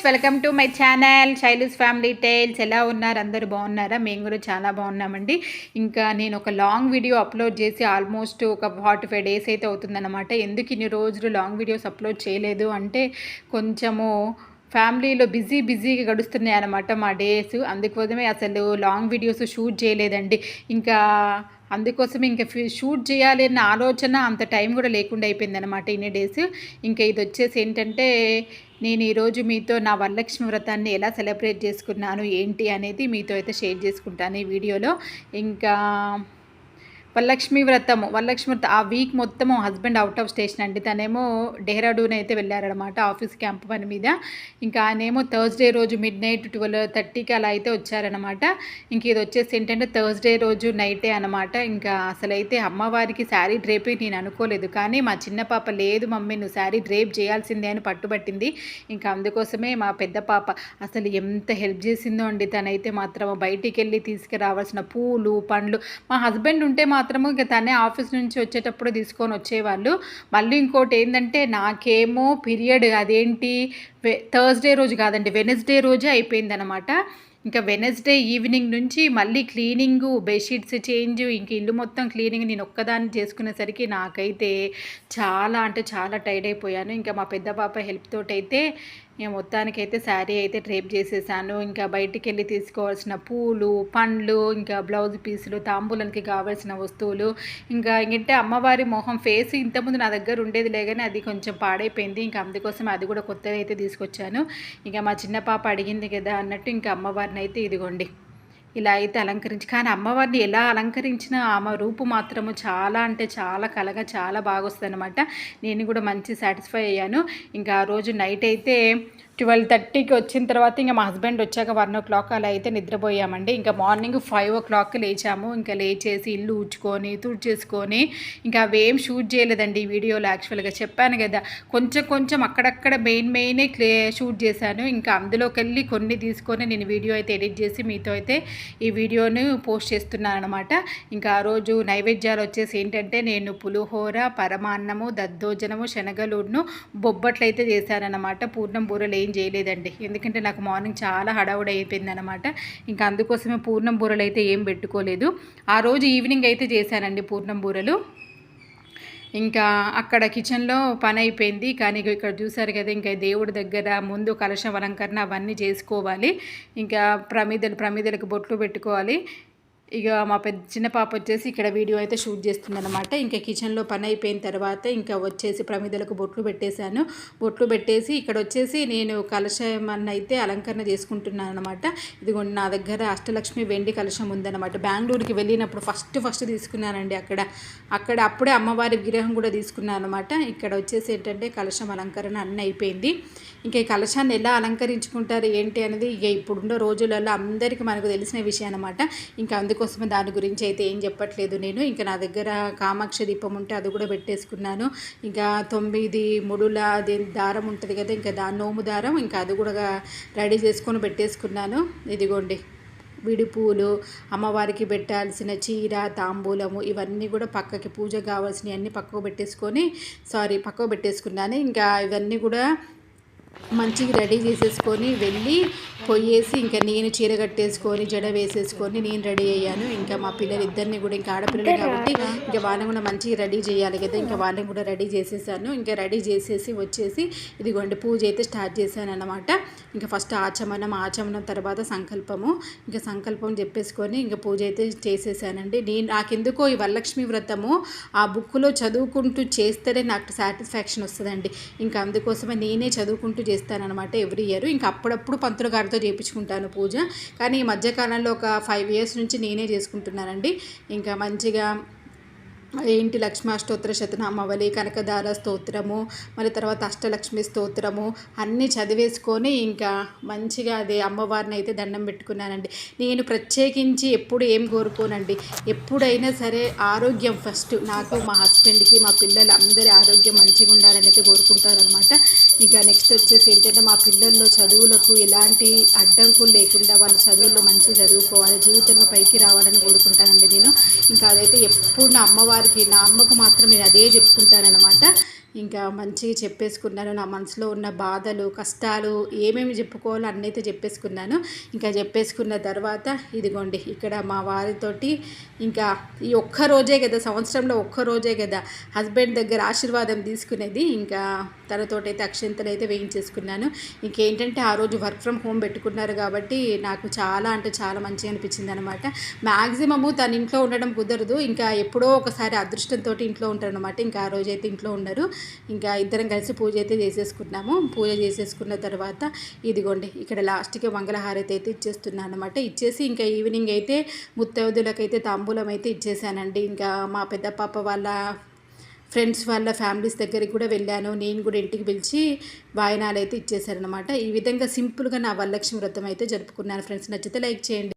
Welcome to my channel Shailu's family tales. ఎలా ఉన్నారు? అందరూ బాగున్నారా? మేము కూడా చాలా బాగున్నామండి. ఇంకా నేను ఒక లాంగ్ వీడియో అప్లోడ్ చేసి ఆల్మోస్ట్ ఒక 45 డేస్ అయితే అవుతుందన్నమాట. ఎందుకు ఇన్ని రోజులు లాంగ్ వీడియోస్ అప్లోడ్ చేయలేదు అంటే కొంచెము ఫ్యామిలీలో బిజీగా గడుస్తున్నాయి అన్నమాట మా డేస్. అందుకోసమే అసలు లాంగ్ వీడియోస్ షూట్ చేయలేదండి. ఇంకా అందుకోసమే ఇంకా షూట్ చేయాలి అన్న ఆలోచన అంత టైం కూడా లేకుండా అయిపోయింది అనమాట ఇన్ని డేస్. ఇంకా ఇది వచ్చేసి ఏంటంటే నేను ఈరోజు మీతో నా వరలక్ష్మి వ్రతాన్ని ఎలా సెలబ్రేట్ చేసుకున్నాను ఏంటి అనేది మీతో అయితే షేర్ చేసుకుంటాను ఈ వీడియోలో. ఇంకా వరలక్ష్మి వ్రతం ఆ వీక్ మొత్తము హస్బెండ్ అవుట్ ఆఫ్ స్టేషన్ అండి. తనేమో డెహ్రాడూన్ అయితే వెళ్ళారనమాట ఆఫీస్ క్యాంప్ పని మీద. ఇంకా ఆయనేమో థర్స్డే రోజు మిడ్నైట్ 12:30కి అలా అయితే వచ్చారనమాట. ఇంక ఇది వచ్చేసి ఏంటంటే థర్స్డే రోజు నైటే అనమాట. ఇంకా అసలైతే అమ్మవారికి శారీ డ్రేపే నేను అనుకోలేదు, కానీ మా చిన్న పాప లేదు మమ్మీ నువ్వు శారీ డ్రేప్ చేయాల్సిందే అని పట్టుబట్టింది. ఇంకా అందుకోసమే మా పెద్ద పాప అసలు ఎంత హెల్ప్ చేసిందో అండి. తనైతే మాత్రం బయటికి వెళ్ళి తీసుకురావాల్సిన పూలు పండ్లు, మా హస్బెండ్ ఉంటే మాత్రము ఇక తనే ఆఫీస్ నుంచి వచ్చేటప్పుడు తీసుకొని వచ్చేవాళ్ళు. మళ్ళీ ఇంకోటి ఏంటంటే నాకేమో పీరియడ్ అదేంటి థర్స్డే రోజు కాదండి, వెనస్డే రోజే అయిపోయిందనమాట. ఇంకా వెనస్డే ఈవినింగ్ నుంచి మళ్ళీ క్లీనింగు, బెడ్షీట్స్ చేంజ్, ఇంక ఇల్లు మొత్తం క్లీనింగ్ నేను ఒక్కదాన్ని చేసుకునేసరికి నాకైతే చాలా అంటే చాలా టైర్డ్ అయిపోయాను. ఇంకా మా పెద్ద పాప హెల్ప్ తోటైతే నేను మొత్తానికైతే శారీ అయితే డ్రేప్ చేసేసాను. ఇంకా బయటికి వెళ్ళి తీసుకోవాల్సిన పూలు పండ్లు, ఇంకా బ్లౌజ్ పీసులు, తాంబూలానికి కావాల్సిన వస్తువులు, ఇంకా ఇంకంటే అమ్మవారి మొహం ఫేస్ ఇంతకుముందు నా దగ్గర ఉండేది లేగానే అది కొంచెం పాడైపోయింది. ఇంకా అందుకోసం అది కూడా కొత్తగా అయితే తీసుకొచ్చాను. ఇంకా మా చిన్న పాప అడిగింది కదా అన్నట్టు ఇంకా అమ్మవారిని అయితే ఇదిగోండి ఇలా అయితే అలంకరించి, కానీ అమ్మవారిని ఎలా అలంకరించినా ఆమె రూపు మాత్రము చాలా అంటే చాలా కలగా చాలా బాగా వస్తుంది అనమాట. నేను కూడా మంచి సాటిస్ఫై అయ్యాను. ఇంకా ఆ రోజు నైట్ అయితే 12:30కి వచ్చిన తర్వాత ఇంకా మా హస్బెండ్ వచ్చాక 1 o'clock అలా అయితే నిద్రపోయామండి. ఇంకా మార్నింగ్ 5 o'clockకి లేచాము. ఇంకా లేచేసి ఇల్లు ఊడ్చుకొని తుడిచేసుకొని ఇంకా అవేం షూట్ చేయలేదండి ఈ వీడియోలో. యాక్చువల్గా చెప్పాను కదా కొంచెం అక్కడక్కడ మెయినే షూట్ చేశాను. ఇంకా అందులోకి వెళ్ళి కొన్ని తీసుకొని నేను వీడియో అయితే ఎడిట్ చేసి మీతో అయితే ఈ వీడియోను పోస్ట్ చేస్తున్నాను అనమాట. ఇంకా ఆ రోజు నైవేద్యాలు వచ్చేసి ఏంటంటే నేను పులిహోర, పరమాన్నము, దద్దోజనము, శనగలూడును, బొబ్బట్లు అయితే చేశానన్నమాట. పూర్ణం బూరలు ఏం చేయలేదండి, ఎందుకంటే నాకు మార్నింగ్ చాలా హడావుడి అయిపోయింది అనమాట. ఇంకా అందుకోసమే పూర్ణం బూరలు అయితే ఏం పెట్టుకోలేదు. ఆ రోజు ఈవినింగ్ అయితే చేశానండి పూర్ణం బూరలు. ఇంకా అక్కడ కిచెన్లో పని అయిపోయింది. కానీ ఇక్కడ చూసారు కదా, ఇంకా దేవుడి దగ్గర ముందు కలశం అలంకరణ అవన్నీ చేసుకోవాలి. ఇంకా ప్రమిదలకు బొట్లు పెట్టుకోవాలి. ఇక మా చిన్న పాప వచ్చేసి ఇక్కడ వీడియో అయితే షూట్ చేస్తుందన్నమాట. ఇంకా కిచెన్లో పని అయిపోయిన తర్వాత ఇంకా వచ్చేసి ప్రమిదలకు బొట్లు పెట్టేశాను. బొట్లు పెట్టేసి ఇక్కడ వచ్చేసి నేను కలశం అయితే అలంకరణ చేసుకుంటున్నాను అనమాట. ఇదిగోండి నా దగ్గర అష్టలక్ష్మి వెండి కలశం ఉందన్నమాట. బెంగళూరుకి వెళ్ళినప్పుడు ఫస్ట్ తీసుకున్నానండి. అక్కడ అప్పుడే అమ్మవారి విగ్రహం కూడా తీసుకున్నాను అనమాట. ఇక్కడ వచ్చేసి ఏంటంటే కలశం అలంకరణ అన్నీ అయిపోయింది. ఇంకా ఈ కలశాన్ని ఎలా అలంకరించుకుంటారు ఏంటి అనేది ఇక ఇప్పుడున్న రోజులలో అందరికీ మనకు తెలిసిన విషయం అనమాట. ఇంకా అందుకోసమే దాని గురించి అయితే ఏం చెప్పట్లేదు నేను. ఇంకా నా దగ్గర కామాక్ష దీపం ఉంటే అది కూడా పెట్టేసుకున్నాను. ఇంకా 9 ముడుల దారం ఉంటుంది కదా, ఇంకా నోము దారం, ఇంకా అది కూడా రెడీ చేసుకొని పెట్టేసుకున్నాను. ఇదిగోండి విడి పూలు, అమ్మవారికి పెట్టాల్సిన చీర, తాంబూలము ఇవన్నీ కూడా పక్కకి పూజ కావాల్సినవి అన్నీ పక్కకు పెట్టేసుకున్నాను. ఇంకా ఇవన్నీ కూడా మంచిగా రెడీ చేసేసుకొని వెళ్ళి పొయ్యేసి ఇంకా నేను చీర కట్టేసుకొని జడ వేసేసుకొని నేను రెడీ అయ్యాను. ఇంకా మా పిల్లలిద్దరిని కూడా, ఇంకా ఆడపిల్లలు కాబట్టి ఇంకా వాళ్ళని కూడా మంచిగా రెడీ చేయాలి కదా, ఇంకా వాళ్ళని కూడా రెడీ చేసేసాను. ఇంకా రెడీ చేసేసి వచ్చేసి ఇదిగోండి పూజ అయితే స్టార్ట్ చేశాను అన్నమాట. ఇంకా ఫస్ట్ ఆచమనం తర్వాత సంకల్పము. ఇంకా సంకల్పం చెప్పేసుకొని ఇంకా పూజ అయితే చేసేసానండి. నాకెందుకో ఈ వరలక్ష్మి వ్రతము ఆ బుక్లో చదువుకుంటూ చేస్తేనే నాకు సాటిస్ఫాక్షన్ వస్తుందండి. ఇంకా అందుకోసమే నేనే చదువుకుంటూ చేస్తానన్నమాట ఎవ్రీ ఇయర్. ఇంకా అప్పుడప్పుడు పంతులు గారితో చేయించుకుంటాను పూజ, కానీ ఈ మధ్యకాలంలో ఒక 5 years నుంచి నేనే చేసుకుంటున్నానండి. ఇంకా మంచిగా ఏంటి లక్ష్మాష్టోత్తర శతనామావళి, కనకదార స్తోత్రము, మళ్ళీ తర్వాత అష్టలక్ష్మి స్తోత్రము అన్నీ చదివేసుకొని ఇంకా మంచిగా అదే అమ్మవారిని అయితే దండం పెట్టుకున్నానండి. నేను ప్రత్యేకించి ఎప్పుడు ఏం కోరుకోనండి, ఎప్పుడైనా సరే ఆరోగ్యం ఫస్ట్. నాకు, మా హస్బెండ్కి, మా పిల్లలు అందరి ఆరోగ్యం మంచిగా ఉండాలని అయితే కోరుకుంటారనమాట. ఇంకా నెక్స్ట్ వచ్చేసి ఏంటంటే మా పిల్లల్లో చదువులకు ఎలాంటి అడ్డంకులు లేకుండా వాళ్ళు చదువుల్లో మంచిగా చదువుకోవాలి, జీవితంలో పైకి రావాలని కోరుకుంటానండి నేను. ఇంకా అదైతే ఎప్పుడు నా అమ్మవారి అమ్మవారికి, నా అమ్మకు మాత్రం నేను అదే చెప్పుకుంటానన్నమాట. ఇంకా మంచిగా చెప్పేసుకున్నాను. నా మనసులో ఉన్న బాధలు, కష్టాలు ఏమేమి చెప్పుకోవాలో అన్నైతే చెప్పేసుకున్నాను. ఇంకా చెప్పేసుకున్న తర్వాత ఇదిగోండి ఇక్కడ మా వారితోటి ఇంకా ఈ ఒక్క రోజే కదా, సంవత్సరంలో ఒక్క రోజే కదా హస్బెండ్ దగ్గర ఆశీర్వాదం తీసుకునేది. ఇంకా తనతోటైతే అక్షంతలు అయితే వేయించేసుకున్నాను. ఇంకేంటంటే ఆ రోజు వర్క్ ఫ్రమ్ హోమ్ పెట్టుకున్నారు కాబట్టి నాకు చాలా అంటే చాలా మంచిగా అనిపించింది అనమాట. మ్యాక్సిమము తను ఇంట్లో ఉండడం కుదరదు, ఇంకా ఎప్పుడో ఒకసారి అదృష్టంతో ఇంట్లో ఉంటారనమాట. ఇంకా ఆ రోజు అయితే ఇంట్లో ఉన్నారు. ఇంకా ఇద్దరం కలిసి పూజ అయితే చేసేసుకున్నాము. పూజ చేసేసుకున్న తర్వాత ఇదిగోండి ఇక్కడ లాస్ట్కి మంగళహారతి అయితే ఇచ్చేస్తున్నాను అనమాట. ఇచ్చేసి ఇంకా ఈవినింగ్ అయితే ముత్తైదులకైతే తాంబూలం అయితే ఇచ్చేసానండి. ఇంకా మా పెద్ద పాప వాళ్ళ ఫ్రెండ్స్ వాళ్ళ ఫ్యామిలీస్ దగ్గరికి కూడా వెళ్ళాను. నేను కూడా ఇంటికి పిలిచి వాయినాలు అయితే ఇచ్చేసారనమాట. ఈ విధంగా సింపుల్గా నా వరలక్ష్మి వ్రతం అయితే జరుపుకున్నాను ఫ్రెండ్స్. నచ్చితే లైక్ చేయండి.